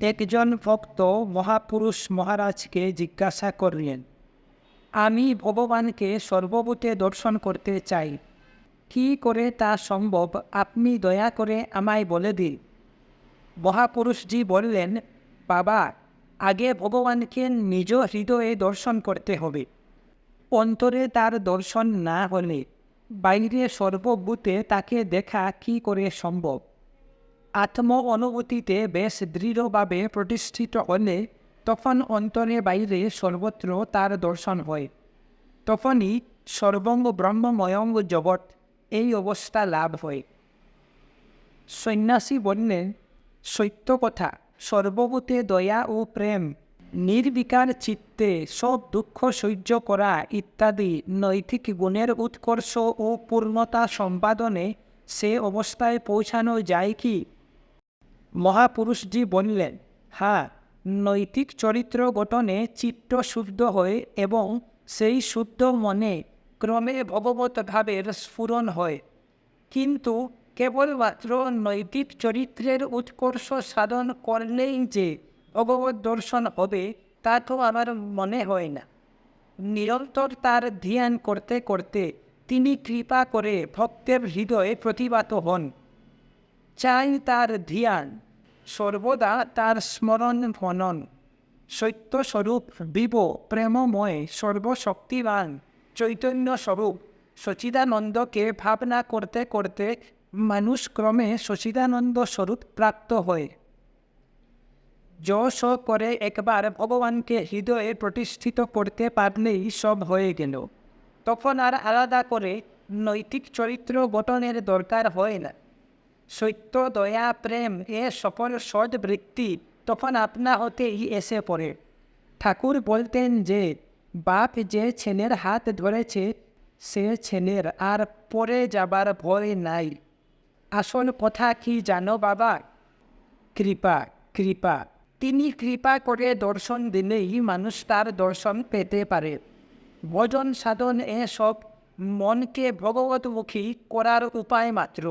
একজন ভক্ত মহাপুরুষ মহারাজকে জিজ্ঞাসা করলেন, আমি ভগবানকে সর্বভূতে দর্শন করতে চাই, কি করে তা সম্ভব আপনি দয়া করে আমায় বলে দিন। মহাপুরুষজি বললেন, বাবা, আগে ভগবানকে নিজ হৃদয়ে দর্শন করতে হবে। অন্তরে তার দর্শন না হলে বাইরে সর্বভূতে তাকে দেখা কি করে সম্ভব। আত্ম অনুভূতিতে বেশ দৃঢ়ভাবে প্রতিষ্ঠিত হলে তখন অন্তরে বাইরে সর্বত্র তার দর্শন হয়। তখনই সর্বঙ্গ ব্রহ্মময়ঙ্গ জগৎ এই অবস্থা লাভ হয়। সন্ন্যাসী বললেন, সত্য কথা, সর্বভূতে দয়া ও প্রেম, নির্বিকার চিত্তে সব দুঃখ সহ্য করা ইত্যাদি নৈতিক গুণের উৎকর্ষ ও পূর্ণতা সম্পাদনে সে অবস্থায় পৌঁছানো যায় কি? মহাপুরুষজি বললেন, হ্যাঁ, নৈতিক চরিত্র গঠনে চিত্ত শুদ্ধ হয় এবং সেই শুদ্ধ মনে ক্রমে ভগবত ভাবের স্ফুরণ হয়। কিন্তু কেবলমাত্র নৈতিক চরিত্রের উৎকর্ষ সাধন করলেই যে ভগবত দর্শন হবে তা তো আমার মনে হয় না। নিরন্তর তার ধ্যান করতে করতে তিনি কৃপা করে ভক্তের হৃদয়ে প্রতিভাত হন। চাই তার ধ্যান, সর্বদা তার স্মরণ মনন। সত্যস্বরূপ বিব প্রেমময় সর্বশক্তিবান চৈতন্য স্বরূপ সচিদানন্দকে ভাবনা করতে করতে মানুষ ক্রমে সচিদানন্দ স্বরূপ প্রাপ্ত হয়। যশ করে একবার ভগবানকে হৃদয়ে প্রতিষ্ঠিত করতে পারলেই সব হয়ে গেল। তখন আর আলাদা করে নৈতিক চরিত্র গঠনের দরকার হয় না। সত্য, দয়া, প্রেম এ সকল সৎ বৃত্তি তখন আপনা হতেই এসে পড়ে। ঠাকুর বলতেন যে, বাপ যে ছেলের হাত ধরেছে সে ছেলের আর পড়ে যাবার ভয় নাই। আসল কথা কি জানো বাবা? কৃপা, কৃপা। তিনি কৃপা করে দর্শন দিলেই মানুষ তার দর্শন পেতে পারে। ভজন সাধন এসব মনকে ভগবতমুখী করার উপায় মাত্র।